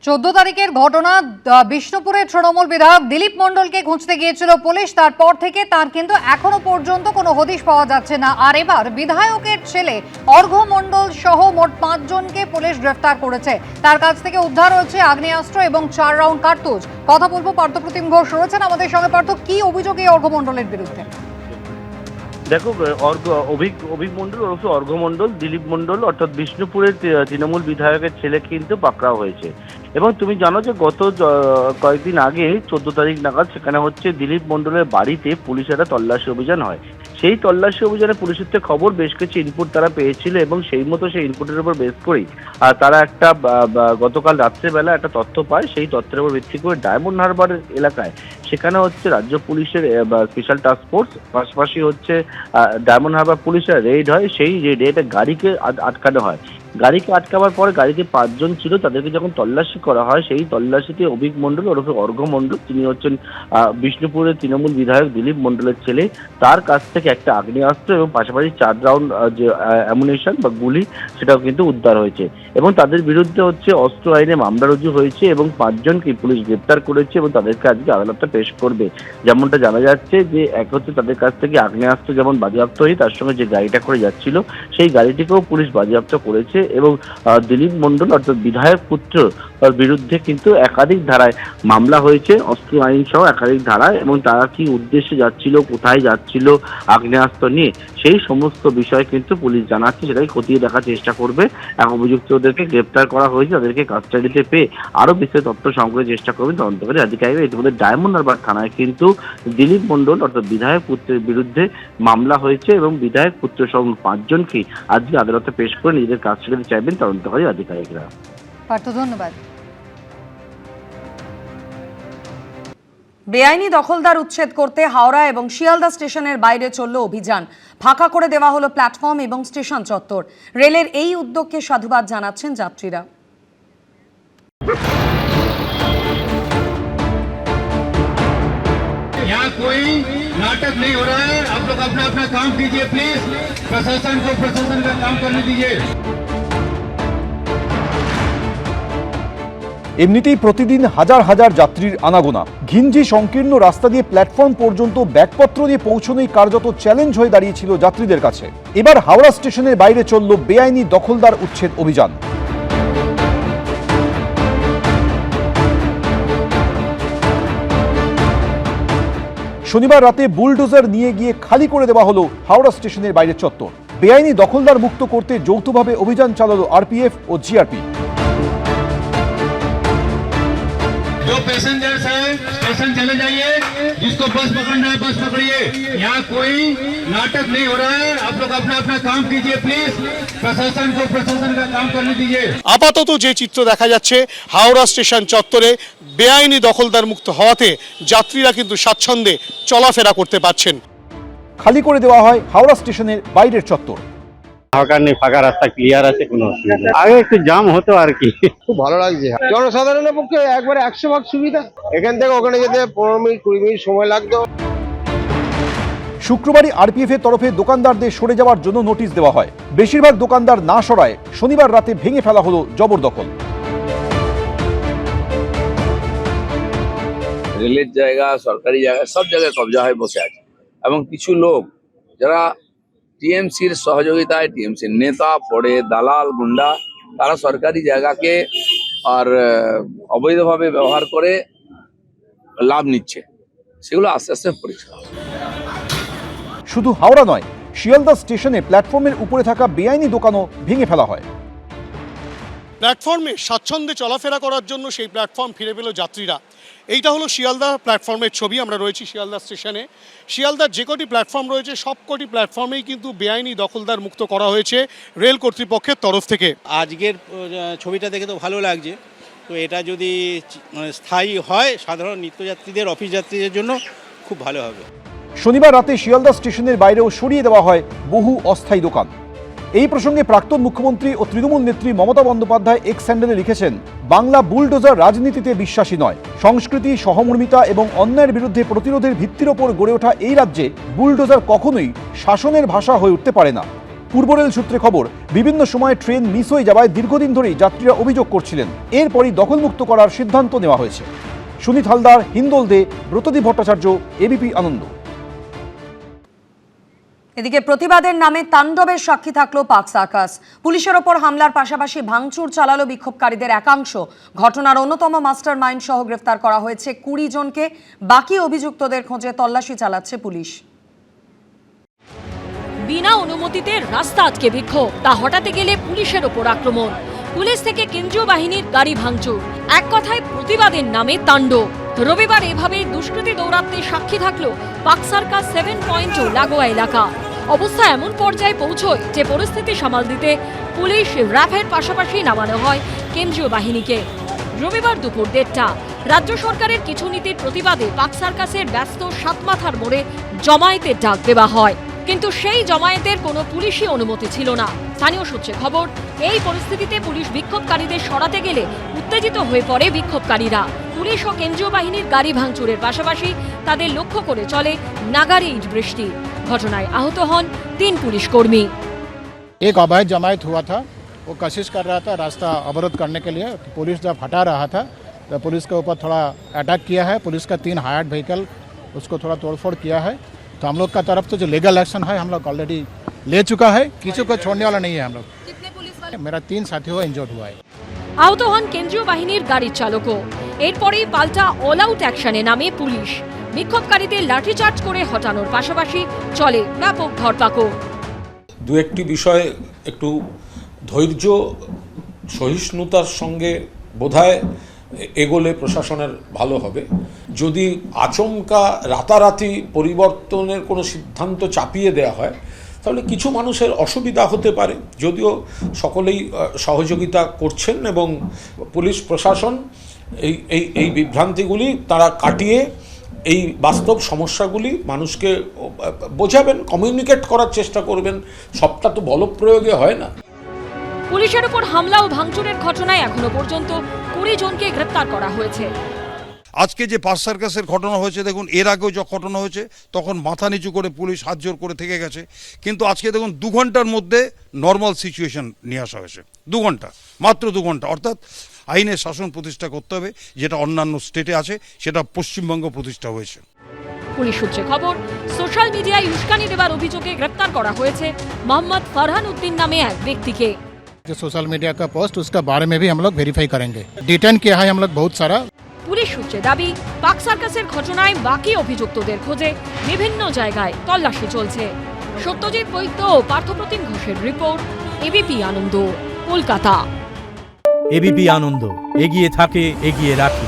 14 তারিখের ঘটনা বিষ্ণুপুরের তৃণমূল বিধায়ক দিলীপ মণ্ডলকে খুঁজতে গিয়েছিল পুলিশ। তারপর থেকে তার কিন্তু এখনো পর্যন্ত কোনো হদিশ পাওয়া যাচ্ছে না। আর এবার বিধায়কের ছেলে অর্ঘ্য মণ্ডল সহ মোট 5 জনকে পুলিশ গ্রেফতার করেছে। তার কাছ থেকে উদ্ধার হয়েছে আগ্নেয়াস্ত্র এবং 4 রাউন্ড কার্তুজ। কথা বলবো, পার্থপ্রতিম ঘোষ রয়েছেন আমাদের সঙ্গে। পার্থ, কি অভিযোগ এই অর্ঘ্য মণ্ডলের বিরুদ্ধে? দেখো, অভিক মণ্ডল ওরফে অর্ঘ্য মণ্ডল, দিলীপ মণ্ডল অর্থাৎ বিষ্ণুপুরের তৃণমূল বিধায়কের ছেলে কিন্তু পাকড়াও হয়েছে। এবং তুমি জানো যে গত কয়েকদিন আগে 14 তারিখ নাগাদ সেখানে হচ্ছে দিলীপ মণ্ডলের বাড়িতে পুলিশের একটা তল্লাশি অভিযান হয়। সেই তল্লাশি অভিযানে পুলিশের থেকে খবর বেশ কিছু ইনপুট তারা পেয়েছিল এবং সেই মতো সেই ইনপুটের উপর বেস করেই তারা একটা গতকাল রাত্রেবেলা একটা তথ্য পায়। সেই তথ্যের উপর ভিত্তি করে ডায়মন্ড হারবার এলাকায় সেখানে হচ্ছে রাজ্য পুলিশের স্পেশাল টাস্ক ফোর্স, পাশাপাশি হচ্ছে ডায়মন্ড হারবার পুলিশের রেড হয়। সেই রেডে একটা গাড়িকে আটকানো হয়। গাড়িকে আটকাবার পরে গাড়িতে 5 জন ছিল, তাদেরকে যখন তল্লাশি করা হয় সেই তল্লাশিতে অভিক মণ্ডল ওরফে অর্ঘ্য মণ্ডল, তিনি হচ্ছেন বিষ্ণুপুরের তৃণমূল বিধায়ক দিলীপ মণ্ডলের ছেলে, তার কাছ থেকে একটা আগ্নেয়াস্ত্র এবং পাশাপাশি 4 রাউন্ড যে অ্যামুনিশন বা গুলি সেটাও কিন্তু উদ্ধার হয়েছে। এবং তাদের বিরুদ্ধে হচ্ছে অস্ত্র আইনে মামলা রুজু হয়েছে এবং 5 জনকে পুলিশ গ্রেপ্তার করেছে এবং তাদেরকে আজকে আদালতে পেশ করবে। যেমনটা জানা যাচ্ছে যে এক হচ্ছে তাদের কাছ থেকে আগ্নেয়াস্ত্র যেমন বাজেয়াপ্ত হয়ে তার সঙ্গে যে গাড়িটা করে যাচ্ছিল সেই গাড়িটিকেও পুলিশ বাজেয়াপ্ত করেছে। এবং দিলীপ মণ্ডল অর্থাৎ বিধায়ক পুত্র বিরুদ্ধে কিন্তু একাধিক ধারায় মামলা হয়েছে, অস্ত্র আইন সহ একাধিক ধারায়। এবং তারা কি উদ্দেশ্যে যাচ্ছিল, কোথায় যাচ্ছিল আগ্নেয়াস্ত্র নিয়ে, সেই সমস্ত বিষয় কিন্তু পুলিশ জানাচ্ছে, সেটাই খতিয়ে দেখার চেষ্টা করবে। অভিযুক্তদেরকে গ্রেপ্তার করা হয়েছে, তাদেরকে কাস্টাডিতে পেয়ে আরো বিস্তারিত তথ্য সংগ্রহের চেষ্টা করবেন তদন্তকারী আধিকারিকরা। ইতিমধ্যে ডায়মন্ড হারবার থানায় কিন্তু দিলীপ মণ্ডল অর্থাৎ বিধায়ক পুত্রের বিরুদ্ধে মামলা হয়েছে এবং বিধায়ক পুত্র সহ 5 জনকে আজকে আদালতে পেশ করে নিজেদের কাস্টাডিতে চাইবেন তদন্তকারী আধিকারিকরা। পার্থ, ধন্যবাদ। বেআইনি দখলদার উচ্ছেদ করতে হাওড়া এবং শিয়ালদা স্টেশনের বাইরে চলল অভিযান। ফাঁকা করে দেওয়া হলো প্ল্যাটফর্ম এবং স্টেশন চত্বর। রেলের এই উদ্যোগকে সাধুবাদ জানাচ্ছেন যাত্রীরা। यहाँ कोई नाटक नहीं हो रहा है। आप लोग अपना अपना काम कीजिए प्लीज। प्रशासन को प्रशासन का काम करने दीजिए। এমনিতেই প্রতিদিন হাজার হাজার যাত্রীর আনাগোনা। ঘিঞ্জি সংকীর্ণ রাস্তা দিয়ে প্ল্যাটফর্ম পর্যন্ত ব্যাগপত্র নিয়ে পৌঁছনোই কার্যত চ্যালেঞ্জ হয়ে দাঁড়িয়েছিল যাত্রীদের কাছে। এবার হাওড়া স্টেশনের বাইরে চলল বেআইনি দখলদার উচ্ছেদ অভিযান। শনিবার রাতে বুলডোজার নিয়ে গিয়ে খালি করে দেওয়া হলো হাওড়া স্টেশনের বাইরের চত্বর। বেআইনি দখলদার মুক্ত করতে যৌথভাবে অভিযান চালালো আরপিএফ ও জিআরপি। जो पैसेंजर्स हैं स्टेशन चले जाइए, जिसको बस पकड़ना है बस पकड़िए। यहाँ कोई नाटक नहीं हो रहा है। आप लोग अपना अपना काम कीजिए प्लीज। प्रशासन को प्रशासन का काम करने दीजिए। আপাতত যে চিত্র দেখা যাচ্ছে হাওড়া স্টেশন চত্বরে বেআইনি দখলদার মুক্ত হওয়াতে যাত্রীরা কিন্তু স্বাচ্ছন্দ্যে চলাফেরা করতে পারছেন। খালি করে দেওয়া হয় হাওড়া স্টেশনের বাইরের চত্বর। ফাঁকা নেই, ফাঁকা রাস্তা ক্লিয়ার আছে, কোনো অসুবিধা নেই। আগে একটু জাম হতো আর কি। খুব ভালো লাগছে। জনসাধারণের পক্ষে একবারে 100% সুবিধা। এখান থেকে ওখানে যেতে 15 মিনিট 20 মিনিট সময় লাগতো। শুক্রবারই আরপিএফ এর তরফে দোকানদারদের সরে যাওয়ার জন্য নোটিশ দেওয়া হয়। বেশিরভাগ দোকানদার না সরায় শনিবার রাতে ভেঙে ফেলা হলো জবরদখল। রেলের জায়গা, সরকারি জায়গা, সব জায়গায় কবজা হয়ে বসে আছে এবং কিছু লোক যারা টিএমসির সহযোগিতায়, টিএমসির নেতা, পরে দালাল, গুন্ডা, তারা সরকারি জায়গাকে আর অবৈধভাবে ব্যবহার করে লাভ নিচ্ছে। সেগুলো আস্তে আস্তে পরিষ্কার। শুধু হাওড়া নয়, শিয়ালদা স্টেশনে প্ল্যাটফর্মের উপরে থাকা বেআইনি দোকানও ভেঙে ফেলা হয়। প্ল্যাটফর্মে স্বাচ্ছন্দ্যে চলাফেরা করার জন্য সেই প্ল্যাটফর্ম ফিরে পেল যাত্রীরা। এইটা হলো শিয়ালদা প্ল্যাটফর্মের ছবি। আমরা রয়েছি শিয়ালদা স্টেশনে। শিয়ালদার যে কটি প্ল্যাটফর্ম রয়েছে সব কটি প্ল্যাটফর্মেই কিন্তু বেআইনি দখলদার মুক্ত করা হয়েছে রেল কর্তৃপক্ষের তরফ থেকে। আজকের ছবিটা দেখে তো ভালো লাগছে। তো এটা যদি স্থায়ী হয় সাধারণ নিত্যযাত্রীদের, অফিস যাত্রীদের জন্য খুব ভালো হবে। শনিবার রাতে শিয়ালদা স্টেশনের বাইরেও সরিয়ে দেওয়া হয় বহু অস্থায়ী দোকান। এই প্রসঙ্গে প্রাক্তন মুখ্যমন্ত্রী ও তৃণমূল নেত্রী মমতা বন্দ্যোপাধ্যায় এক্স হ্যান্ডেলে লিখেছেন, বাংলা বুলডোজার রাজনীতিতে বিশ্বাসী নয়। সংস্কৃতি, সহমর্মিতা এবং অন্যায়ের বিরুদ্ধে প্রতিরোধের ভিত্তির ওপর গড়ে ওঠা এই রাজ্যে বুলডোজার কখনোই শাসনের ভাষা হয়ে উঠতে পারে না। পূর্ব রেল সূত্রে খবর, বিভিন্ন সময় ট্রেন মিস হয়ে যাওয়ায় দীর্ঘদিন ধরেই যাত্রীরা অভিযোগ করছিলেন। এরপরই দখলমুক্ত করার সিদ্ধান্ত নেওয়া হয়েছে। সুনীত হালদার, হিন্দোল দে, ব্রতদীপ ভট্টাচার্য, এবিপি আনন্দ। এদিকে প্রতিবাদের নামে তাণ্ডবের সাক্ষী থাকলো পাক সার্কাস। পুলিশের ওপর হামলার পাশাপাশি ভাঙচুর চালালো বিক্ষোভকারীদের একাংশ। ঘটনার অন্যতম মাস্টার মাইন্ড সহ গ্রেফতার করা হয়েছে 20 জনকে। বাকি অভিযুক্তদের খোঁজে তল্লাশি চালাচ্ছে পুলিশ। বিনা অনুমতিতে রাস্তা আটকে বিক্ষোভ, তা হটাতে গেলে পুলিশের ওপর আক্রমণ। পুলিশ থেকে কেন্দ্রীয় বাহিনীর গাড়ি ভাঙচুর, এক কথায় প্রতিবাদের নামে তাণ্ডব। রবিবার এভাবে দুষ্কৃতী দৌরাত্মে সাক্ষী থাকলো পাক সার্কাস 7.2 লাগোয়া এলাকা। অবস্থা এমন পর্যায়ে পৌঁছয় যে পরিস্থিতি সামাল দিতে পুলিশ, র্যাফের পাশাপাশি নামানো হয় কেন্দ্রীয় বাহিনীকে। রবিবার দুপুর 1:30 রাজ্য সরকারের কিছু নীতির প্রতিবাদে পাক সার্কাসের ব্যস্ত সাতমাথার মোড়ে জমায়েতের ডাক দেওয়া হয়, কিন্তু সেই জমায়েতের কোনো পুলিশি অনুমতি ছিল না। স্থানীয় সূত্রে খবর, এই পরিস্থিতিতে পুলিশ বিক্ষোভকারীদের সরাতে গেলে উত্তেজিত হয়ে পড়ে বিক্ষোভকারীরা। পুলিশ ও কেন্দ্রীয় বাহিনীর গাড়ি ভাঙচুরের পাশাপাশি তাদের লক্ষ্য করে চলে নাগারে ইট বৃষ্টি। ঘটনায় আহত হন 3 পুলিশ কর্মী। एक अवैध जमायत हुआ था, वो कोशिश कर रहा था रास्ता अवरोध करने के लिए। पुलिस जब हटा रहा था तो पुलिस के ऊपर थोड़ा अटैक किया है। पुलिस का 3 हायर्ड व्हीकल उसको थोड़ा तोड़फोड़ किया है। तो हम लोग का तरफ से जो लीगल एक्शन है हम लोग ऑलरेडी ले चुका है। किसी को छोड़ने वाला नहीं है हम लोग। कितने पुलिस वाले? मेरा 3 साथी हुआ इंजर्ड हुआ है। আহত হন কেন্দ্রীয় বাহিনীর গাড়ির চালকও। এরপরেই পাল্টা অল আউট অ্যাকশনে নামে পুলিশ। বিক্ষোভকারীদের লাঠিচার্জ করে হটানোর পাশাপাশি চলে ব্যাপক ধরপাকড়। দু একটি বিষয় একটু ধৈর্য সহিষ্ণুতার সঙ্গে বোধহয় এগোলে প্রশাসনের ভালো হবে। যদি আচমকা রাতারাতি পরিবর্তনের কোনো সিদ্ধান্ত চাপিয়ে দেওয়া হয় তাহলে কিছু মানুষের অসুবিধা হতে পারে। যদিও সকলেই সহযোগিতা করছেন এবং পুলিশ প্রশাসন এই বিভ্রান্তিগুলি তারা কাটিয়ে এই বাস্তব সমস্যাগুলি মানুষকে বোঝাবেন, কমিউনিকেট করার চেষ্টা করবেন। সবটা তো বলপ্রয়োগে হয় না। পুলিশের উপর হামলা ও ভাঙচুরের ঘটনায় এখনো পর্যন্ত 20 জনকে গ্রেপ্তার করা হয়েছে। আজকে যে পাক সার্কাসের ঘটনা হয়েছে, দেখুন এর আগেও যে ঘটনা হয়েছে তখন মাথা নিচু করে পুলিশ হাত জোর করে থেকে গেছে, কিন্তু আজকে দেখুন 2 ঘন্টার মধ্যে নর্মাল সিচুয়েশন নিয়ে আসা হয়েছে। 2 ঘন্টা, মাত্র 2 ঘন্টা। অর্থাৎ আইনের শাসন প্রতিষ্ঠা করতে হবে, যেটা অন্যান্য স্টেটে আছে সেটা পশ্চিমবঙ্গ প্রতিষ্ঠা হয়েছে। পুলিশ সূত্রে খবর, সোশ্যাল মিডিয়ায় উস্কানি দেওয়ার অভিযোগে গ্রেপ্তার করা হয়েছে মোহাম্মদ ফারহান উদ্দিন নামে এক ব্যক্তিকে। जो सोशल मीडिया का पोस्ट उसका बारे में भी हम लोग वेरीफाई करेंगे। डिटेन किया है हम लोग बहुत सारा। পুলিশ সূত্রে দাবি, পাক সার্কাসের ঘটনায় বাকি অভিযুক্তদের খোঁজে বিভিন্ন জায়গায় তল্লাশি চলছে। সত্যজিৎ বৈদ্য ও পার্থপ্রতিম ঘোষের রিপোর্ট, এবিপি আনন্দ, কলকাতা। এবিপি আনন্দ, এগিয়ে থাকে, এগিয়ে রাখে।